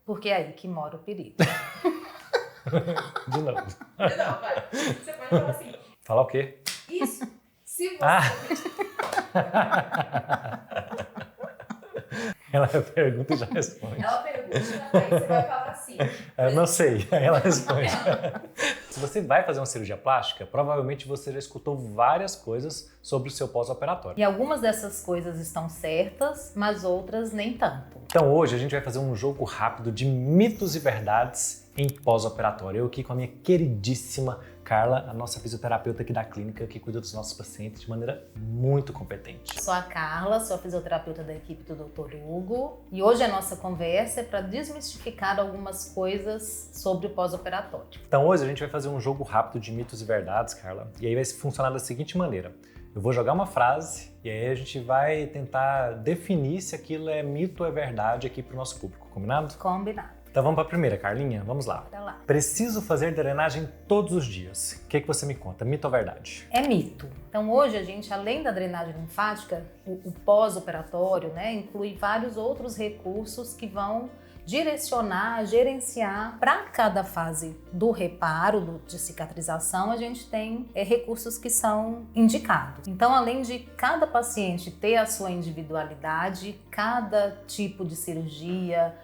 Porque é aí que mora o perigo. De novo. Não, vai. Você pode falar assim. Falar o quê? Isso. Se você... Ela pergunta e já responde. Ela pergunta, aí você vai falar assim. Eu não sei, aí ela responde. Se você vai fazer uma cirurgia plástica, provavelmente você já escutou várias coisas sobre o seu pós-operatório. E algumas dessas coisas estão certas, mas outras nem tanto. Então hoje a gente vai fazer um jogo rápido de mitos e verdades em pós-operatório. Eu aqui com a minha queridíssima Carla, a nossa fisioterapeuta aqui da clínica, que cuida dos nossos pacientes de maneira muito competente. Sou a Carla, sou a fisioterapeuta da equipe do Dr. Hugo, e hoje a nossa conversa é para desmistificar algumas coisas sobre o pós-operatório. Então hoje a gente vai fazer um jogo rápido de mitos e verdades, Carla, e aí vai funcionar da seguinte maneira. Eu vou jogar uma frase e aí a gente vai tentar definir se aquilo é mito ou é verdade aqui para o nosso público, combinado? Combinado. Então vamos para a primeira, Carlinha, vamos lá. Bora lá. Preciso fazer drenagem todos os dias. O que você me conta, mito ou verdade? É mito. Então hoje a gente, além da drenagem linfática, o pós-operatório, né, inclui vários outros recursos que vão direcionar, gerenciar para cada fase do reparo, de cicatrização, a gente tem recursos que são indicados. Então, além de cada paciente ter a sua individualidade, cada tipo de cirurgia,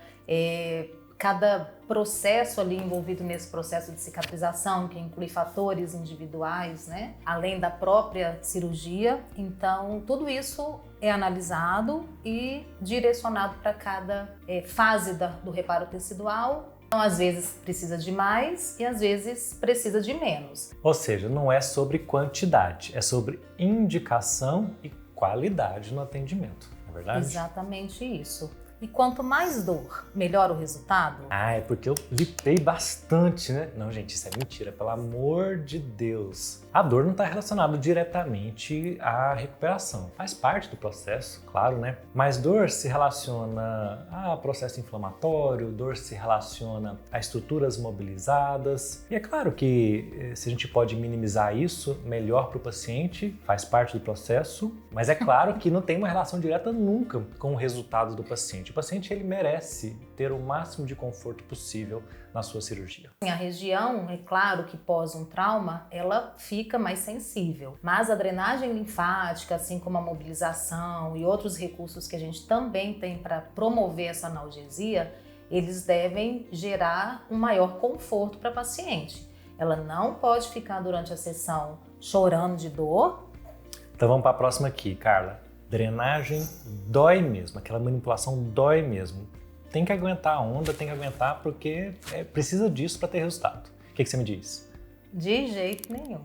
cada processo ali envolvido nesse processo de cicatrização, que inclui fatores individuais, né? Além da própria cirurgia. Então, tudo isso é analisado e direcionado para cada fase do reparo tecidual. Então, às vezes precisa de mais e às vezes precisa de menos. Ou seja, não é sobre quantidade, é sobre indicação e qualidade no atendimento, não é verdade? Exatamente isso. E quanto mais dor, melhor o resultado? Ah, é porque eu lipei bastante, né? Não, gente, isso é mentira, pelo amor de Deus. A dor não está relacionada diretamente à recuperação. Faz parte do processo, claro, né? Mas dor se relaciona a processo inflamatório, dor se relaciona a estruturas mobilizadas. E é claro que se a gente pode minimizar isso, melhor para o paciente, faz parte do processo. Mas é claro que não tem uma relação direta nunca com o resultado do paciente. O paciente ele merece ter o máximo de conforto possível na sua cirurgia. A região, é claro que pós um trauma, ela fica mais sensível. Mas a drenagem linfática, assim como a mobilização e outros recursos que a gente também tem para promover essa analgesia, eles devem gerar um maior conforto para a paciente. Ela não pode ficar durante a sessão chorando de dor. Então vamos para a próxima aqui, Carla. Drenagem dói mesmo, aquela manipulação dói mesmo. Tem que aguentar a onda, tem que aguentar porque precisa disso para ter resultado. O que você me diz? De jeito nenhum,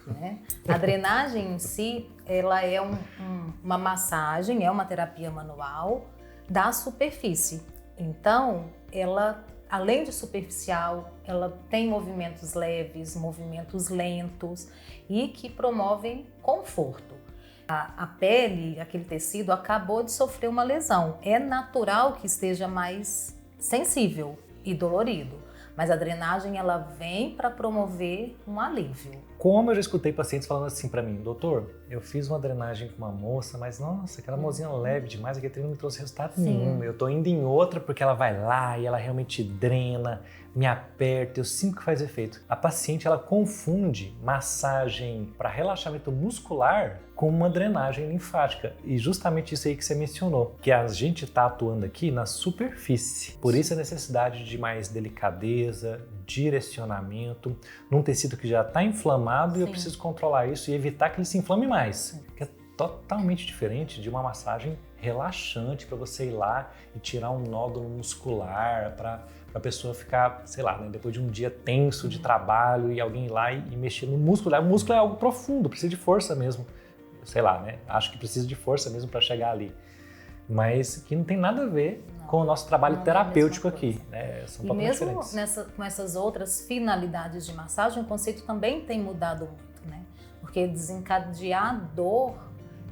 né? A drenagem em si, ela é uma massagem, é uma terapia manual da superfície. Então, ela, além de superficial, ela tem movimentos leves, movimentos lentos e que promovem conforto. A pele, aquele tecido, acabou de sofrer uma lesão. É natural que esteja mais sensível e dolorido, mas a drenagem ela vem para promover um alívio. Como eu já escutei pacientes falando assim para mim, doutor, eu fiz uma drenagem com uma moça, mas nossa, aquela mozinha leve demais, aquele treino não me trouxe resultado nenhum. Eu tô indo em outra porque ela vai lá e ela realmente drena, me aperta, eu sinto que faz efeito. A paciente ela confunde massagem para relaxamento muscular com uma drenagem linfática. E justamente isso aí que você mencionou, que a gente está atuando aqui na superfície. Por isso a necessidade de mais delicadeza, direcionamento, num tecido que já está inflamado. E eu preciso controlar isso e evitar que ele se inflame mais. Que é totalmente diferente de uma massagem relaxante para você ir lá e tirar um nódulo muscular, para a pessoa ficar, sei lá, né, depois de um dia tenso de trabalho e alguém ir lá e mexer no músculo. O músculo é algo profundo, precisa de força mesmo. Sei lá, né? Acho que precisa de força mesmo para chegar ali. Mas que não tem nada a ver com o nosso trabalho terapêutico aqui. Né? São totalmente diferentes. E mesmo com essas outras finalidades de massagem, o conceito também tem mudado muito, né? Porque desencadear dor,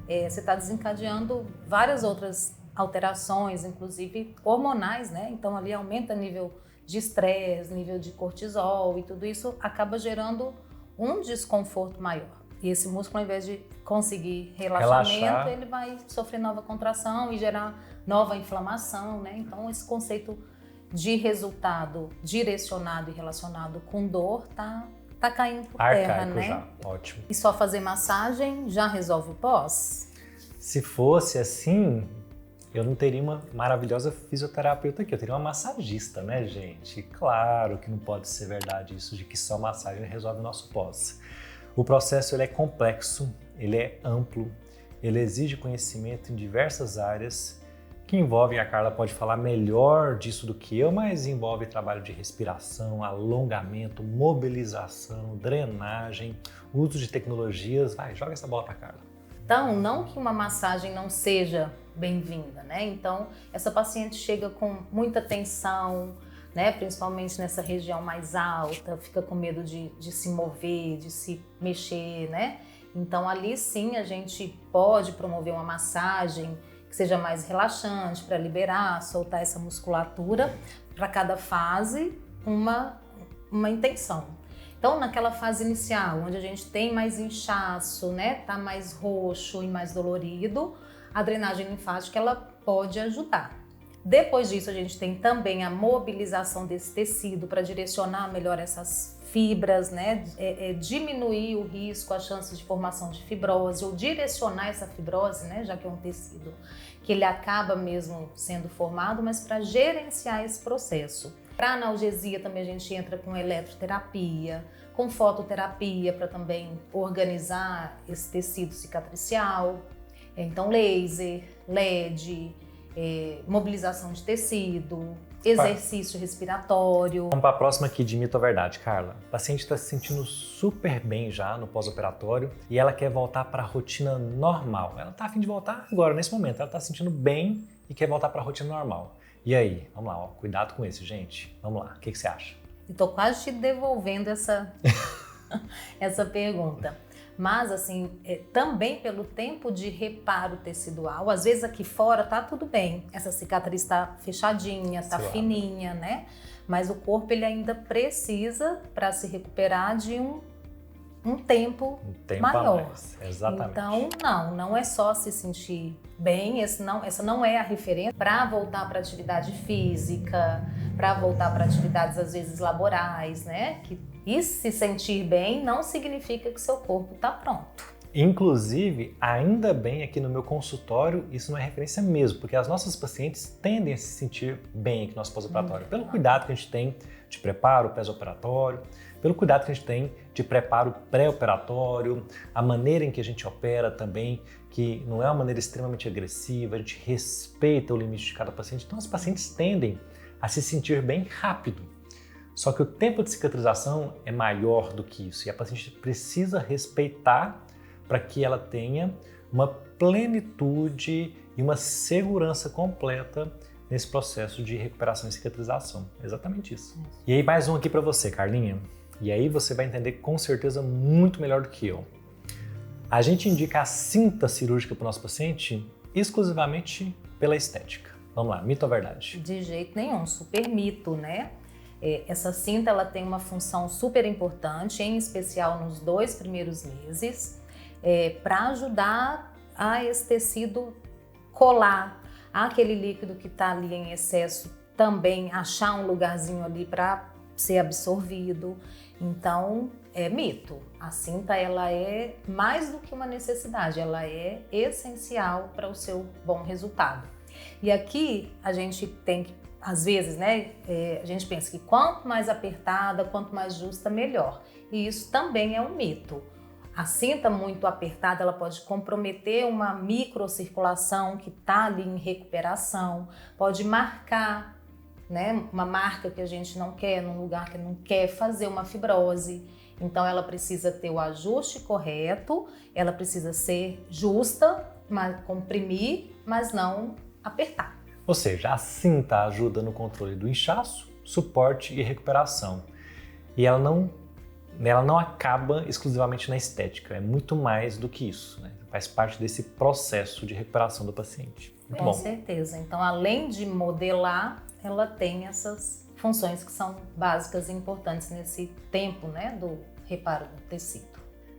você está desencadeando várias outras alterações, inclusive hormonais, né? Então ali aumenta nível de estresse, nível de cortisol e tudo isso acaba gerando um desconforto maior. E esse músculo, ao invés de conseguir relaxamento, ele vai sofrer nova contração e gerar nova inflamação, né? Então esse conceito de resultado direcionado e relacionado com dor tá caindo por Arcaico terra, né? já, ótimo. E só fazer massagem já resolve o pós? Se fosse assim, eu não teria uma maravilhosa fisioterapeuta aqui, eu teria uma massagista, né, gente? Claro que não pode ser verdade isso de que só massagem resolve o nosso pós. O processo ele é complexo, ele é amplo, ele exige conhecimento em diversas áreas que envolvem, a Carla pode falar melhor disso do que eu, mas envolve trabalho de respiração, alongamento, mobilização, drenagem, uso de tecnologias. Vai, joga essa bola pra Carla. Então, não que uma massagem não seja bem-vinda, né? Então, essa paciente chega com muita tensão, né? Principalmente nessa região mais alta, fica com medo de se mover, de se mexer, né? Então, ali sim a gente pode promover uma massagem que seja mais relaxante para liberar, soltar essa musculatura, para cada fase uma intenção. Então, naquela fase inicial, onde a gente tem mais inchaço, né, tá mais roxo e mais dolorido, a drenagem linfática ela pode ajudar. Depois disso, a gente tem também a mobilização desse tecido para direcionar melhor essas fibras, né, diminuir o risco, a chance de formação de fibrose, ou direcionar essa fibrose, né, já que é um tecido que ele acaba mesmo sendo formado, mas para gerenciar esse processo. Para analgesia também a gente entra com eletroterapia, com fototerapia para também organizar esse tecido cicatricial, então laser, LED, mobilização de tecido, exercício respiratório. Vamos para a próxima aqui de mito ou verdade, Carla. A paciente está se sentindo super bem já no pós-operatório e ela quer voltar para a rotina normal. Ela está a fim de voltar agora, nesse momento. Ela está se sentindo bem e quer voltar para a rotina normal. E aí? Vamos lá, ó, cuidado com isso, gente. Vamos lá, o que você acha? Estou quase te devolvendo essa pergunta. Mas, assim, também pelo tempo de reparo tecidual, às vezes aqui fora tá tudo bem, essa cicatriz tá fechadinha, tá fininha, né? Mas o corpo ele ainda precisa, para se recuperar, de um tempo maior. A mais. Exatamente. Então, não é só se sentir bem, essa não é a referência para voltar para atividade física, para voltar para atividades às vezes laborais, né? E se sentir bem não significa que seu corpo está pronto. Inclusive, ainda bem aqui no meu consultório, isso não é referência mesmo, porque as nossas pacientes tendem a se sentir bem aqui no nosso pós-operatório, pelo cuidado que a gente tem de preparo pós-operatório, pelo cuidado que a gente tem de preparo pré-operatório, a maneira em que a gente opera também, que não é uma maneira extremamente agressiva, a gente respeita o limite de cada paciente, então as pacientes tendem a se sentir bem rápido. Só que o tempo de cicatrização é maior do que isso e a paciente precisa respeitar para que ela tenha uma plenitude e uma segurança completa nesse processo de recuperação e cicatrização. Exatamente isso. E aí mais um aqui para você, Carlinha. E aí você vai entender com certeza muito melhor do que eu. A gente indica a cinta cirúrgica para o nosso paciente exclusivamente pela estética. Vamos lá, mito ou verdade? De jeito nenhum, super mito, né? Essa cinta ela tem uma função super importante, em especial nos 2 primeiros meses, para ajudar a esse tecido colar, aquele líquido que está ali em excesso também achar um lugarzinho ali para ser absorvido. Então, é mito. A cinta ela é mais do que uma necessidade, ela é essencial para o seu bom resultado. E aqui a gente tem que, às vezes, né, a gente pensa que quanto mais apertada, quanto mais justa, melhor. E isso também é um mito. A cinta muito apertada, ela pode comprometer uma microcirculação que está ali em recuperação, pode marcar, né, uma marca que a gente não quer, num lugar que não quer, fazer uma fibrose. Então ela precisa ter o ajuste correto, ela precisa ser justa, mas comprimir, mas não apertar. Ou seja, a cinta ajuda no controle do inchaço, suporte e recuperação. E ela não acaba exclusivamente na estética, é muito mais do que isso, né? Faz parte desse processo de recuperação do paciente. Muito bom. Com certeza. Então, além de modelar, ela tem essas funções que são básicas e importantes nesse tempo, né, do reparo do tecido.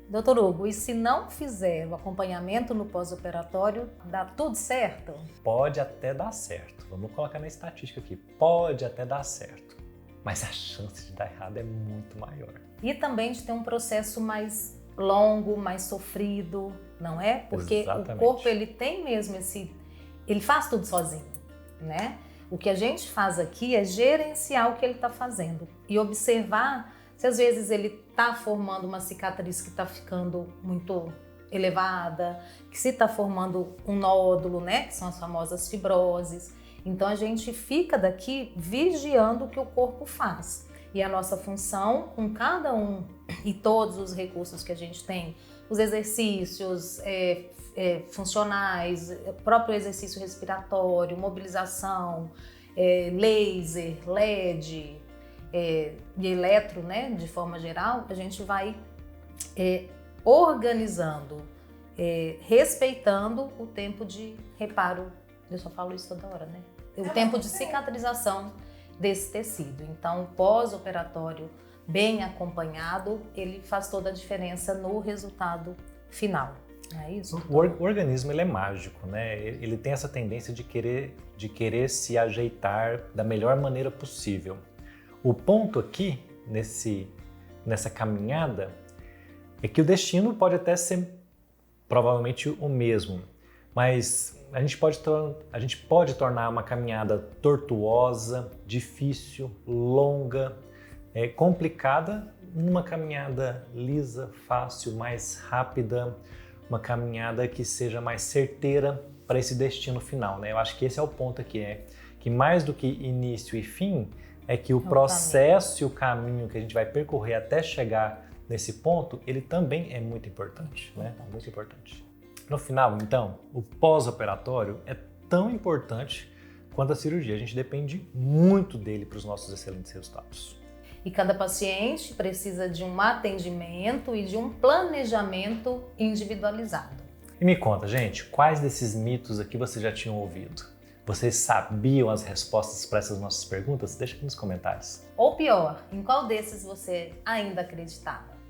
Doutor Hugo, e se não fizer o acompanhamento no pós-operatório, dá tudo certo? Pode até dar certo. Vamos colocar na estatística aqui. Pode até dar certo. Mas a chance de dar errado é muito maior. E também de ter um processo mais longo, mais sofrido, não é? Porque Exatamente. O corpo, ele tem mesmo ele faz tudo sozinho, né? O que a gente faz aqui é gerenciar o que ele está fazendo e observar se às vezes ele está formando uma cicatriz que está ficando muito elevada, que se está formando um nódulo, né? Que são as famosas fibroses. Então a gente fica daqui vigiando o que o corpo faz. E a nossa função com cada um e todos os recursos que a gente tem, os exercícios funcionais, próprio exercício respiratório, mobilização, laser, LED e eletro, né, de forma geral, a gente vai organizando, respeitando o tempo de reparo, eu só falo isso toda hora, né? O tempo de cicatrização desse tecido. Então, pós-operatório bem acompanhado, ele faz toda a diferença no resultado final. Não é isso? O organismo, ele é mágico, né? Ele tem essa tendência de querer se ajeitar da melhor maneira possível. O ponto aqui, nessa caminhada, é que o destino pode até ser provavelmente o mesmo, mas a gente pode tornar uma caminhada tortuosa, difícil, longa, complicada, numa caminhada lisa, fácil, mais rápida, uma caminhada que seja mais certeira para esse destino final, né? Eu acho que esse é o ponto aqui, que mais do que início e fim, é que o processo e o caminho que a gente vai percorrer até chegar nesse ponto, ele também é muito importante, né? Muito importante. No final, então, o pós-operatório é tão importante quanto a cirurgia. A gente depende muito dele para os nossos excelentes resultados. E cada paciente precisa de um atendimento e de um planejamento individualizado. E me conta, gente, quais desses mitos aqui vocês já tinham ouvido? Vocês sabiam as respostas para essas nossas perguntas? Deixa aqui nos comentários. Ou pior, em qual desses você ainda acreditava?